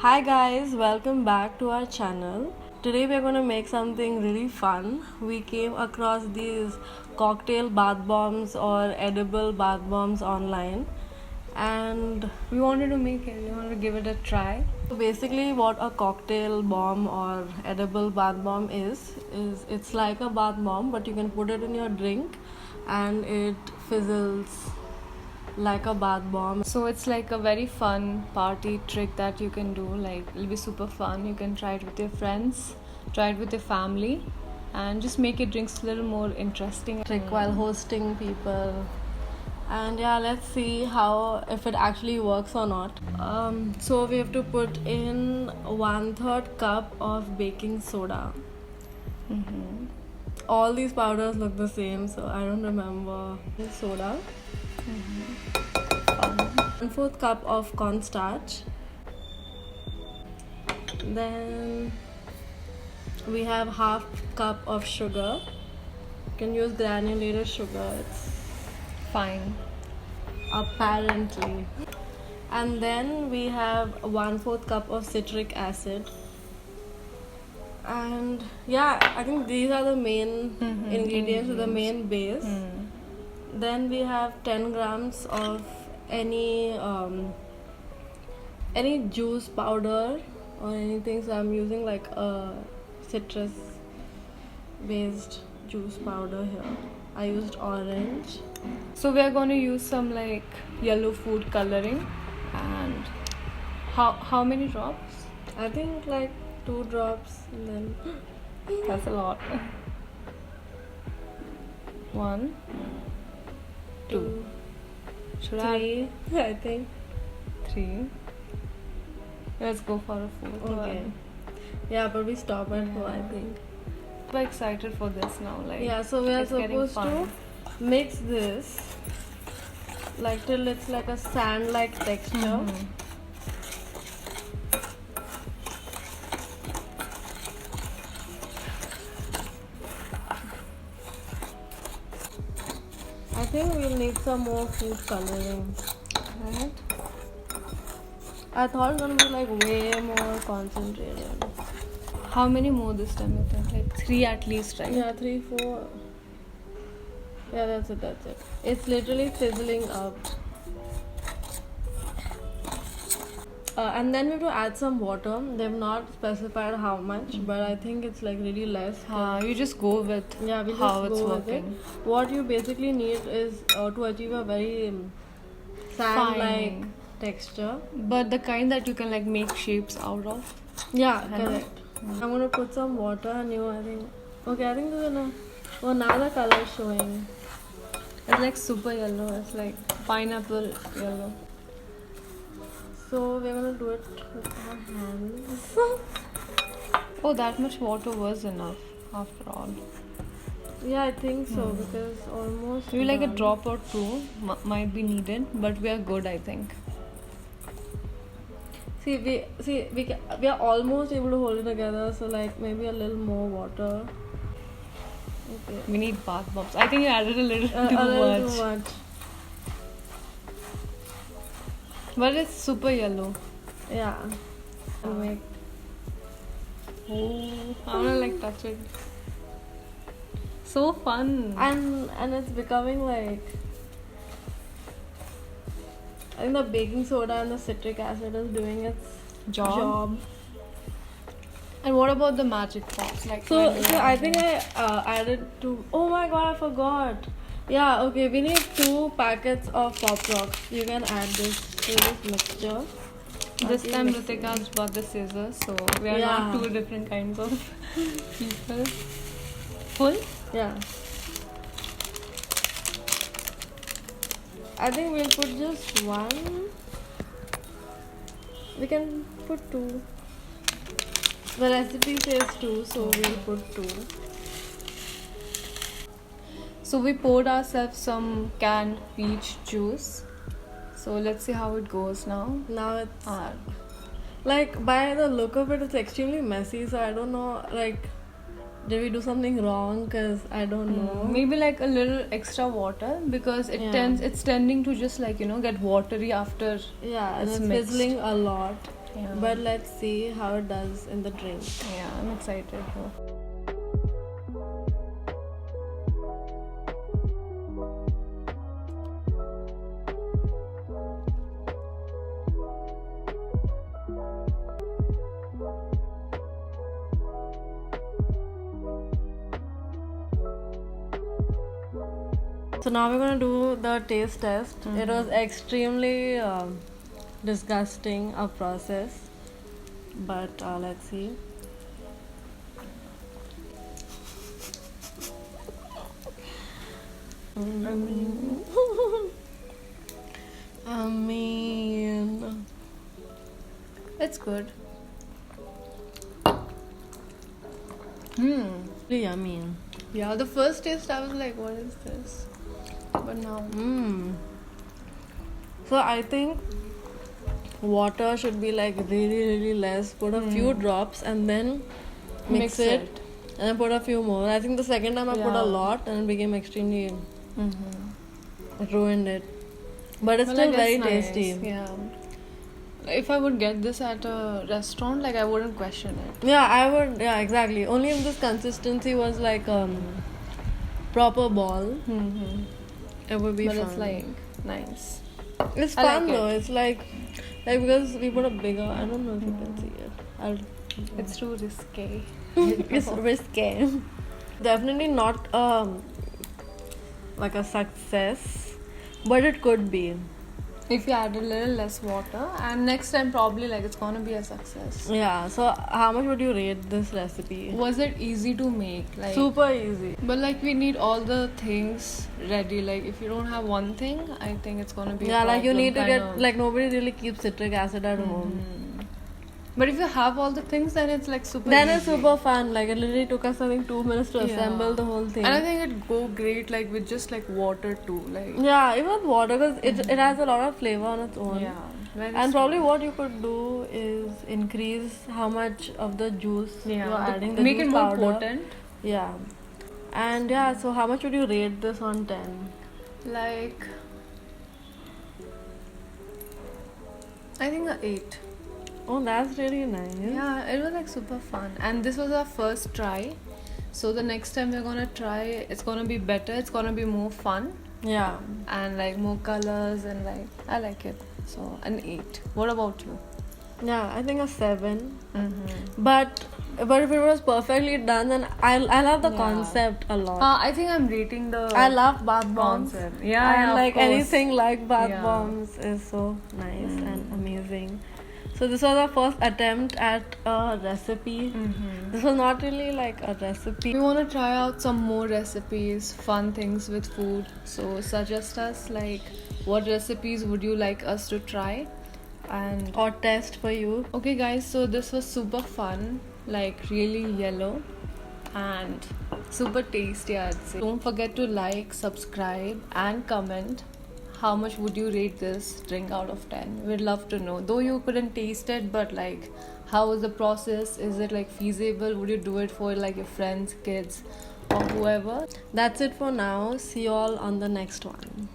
Hi guys, welcome back to our channel. Today we're going to make something really fun. We came across these cocktail bath bombs or edible bath bombs online and We wanted to make it. We wanted to give it a try. basically what a cocktail bomb or edible bath bomb is it's like a bath bomb but you can put it in your drink and it fizzles like a bath bomb. So it's like a very fun party trick that you can do. Like it'll be super fun. You can try it with your friends, try it with your family, and just make your drinks a little more interesting. Trick while hosting people. And yeah, let's see how if it actually works or not. So we have to put in 1/3 cup of baking soda. All these powders look the same, so I don't remember. Soda. 1/4 cup of cornstarch. Then we have half cup of sugar. You can use granulated sugar. It's Fine. apparently. And then we have 1/4 cup of citric acid. And yeah, I think these are the main ingredients, the main base. Then we have 10 grams of any juice powder or anything. So I'm using like a citrus based juice powder here. I used orange. So we are going to use some like yellow food coloring, and how many drops? I think like 2 drops and then That's a lot. 1, 2. Should I? 3 I think. 3. Let's go for a 4th Okay. one. Yeah, but we stop at 4 I think. I'm excited for this now. Like Yeah, so we are it's getting supposed fun. to mix this like till it's like a sand like texture. I think we'll need some more food coloring. Right. I thought it's gonna be like way more concentrated. How many more this time you think? Like 3 at least, right? Yeah, 3, 4. Yeah, that's it. It's literally fizzling up. And then we have to add some water. They've not specified how much, but I think it's like really less. You just go with Yeah, we just how it's go working. with it. What you basically need is to achieve a very sand-like Fine. texture. But the kind that you can like make shapes out of. Yeah, I know. correct. I'm gonna put some water and I think. Okay, I think this is enough. Oh, now the color is showing. It's like super yellow. It's like pineapple yellow. So we're gonna do it with our hands. Oh, that much water was enough after all. Yeah, I think so because almost. Maybe like a done. drop or two might be needed, but we are good, I think. We are almost able to hold it together. So like maybe a little more water. Okay. We need bath bombs. I think you added a little A little too too much. much. But it's super yellow. Yeah. And make. Oh, I wanna like touch it. So fun. And it's becoming like. I think the baking soda and the citric acid is doing its job. And what about the magic pops? Like So when you I add think them? I added 2. Oh my god, I forgot. Yeah, okay. We need 2 packets of Pop Rocks. You can add this to this mixture. This Okay, time mix it. Ritika's bought the scissors, so we are Yeah. not 2 different kinds of people. Full? Yeah. I think we'll put just 1. We can put 2. The recipe says 2, so we'll put 2. So we poured ourselves some canned peach juice. So let's see how it goes now. Now it's Ah, like by the look of it, it's extremely messy. So I don't know. Like, did we do something wrong? Cause I don't know. maybe like a little extra water because it Yeah. it's tending to just like get watery after Yeah, and It's it's mixed. fizzling a lot. Yeah. But let's see how it does in the drink. Yeah, I'm excited though. So now we're gonna do the taste test. It was extremely disgusting a process, but let's see. I mean, It's good. really yummy. Yeah, the first taste I was like, what is this? But now, So I think water should be like really less. Put a few drops and then mix it, and then put a few more. I think the second time I put Yeah. a lot and it became extremely. It ruined it, but it's Well, still like, very it's nice. tasty. Yeah. If I would get this at a restaurant, like I wouldn't question it. Yeah, I would. Yeah, exactly. Only if this consistency was like proper ball, it would be But fun. it's like nice. It's I fun like though. it. It's like because we put a bigger. I don't know if you can see it. It's too risque. It's risky. Definitely not like a success, but it could be. If you add a little less water, and next time probably like it's gonna be a success. Yeah. So how much would you rate this recipe? Was it easy to make? Like Super easy. But like we need all the things ready. Like if you don't have one thing, I think it's gonna be a Yeah, like you problem, need to kind get of. like nobody really keeps citric acid at home. But if you have all the things, then it's like super. Then easy. it's super fun. Like it literally took us I think 2 minutes to assemble the whole thing. And I think it'd go great like with just like water too. Like Yeah, even with water because it has a lot of flavor on its own. yeah, very And probably what you could do is increase how much of the juice yeah, you're adding. The make juice it more powder. potent. Yeah. And yeah, so how much would you rate this on 10? Like I think a 8. Oh, that's really nice. Yeah, it was like super fun, and this was our first try. So the next time we're gonna try, it's gonna be better. It's gonna be more fun Yeah. and like more colors and like I like it. So an 8. What about you? Yeah, I think a 7. But if it was perfectly done, then I love the Yeah. concept a lot. I think I'm rating the I love bath bombs. concept. And of like course. anything like bath Yeah. bombs is so nice and amazing. So this was our first attempt at a recipe. This was not really like a recipe. We want to try out some more recipes, fun things with food. So suggest us like what recipes would you like us to try? And Or test for you. okay guys, so this was super fun, like really yellow and super tasty I'd say. Don't forget to like, subscribe and comment. How much would you rate this drink out of 10? We'd love to know. Though you couldn't taste it, but like how was the process? Is it like feasible? Would you do it for like your friends, kids or whoever? That's it for now. See you all on the next one.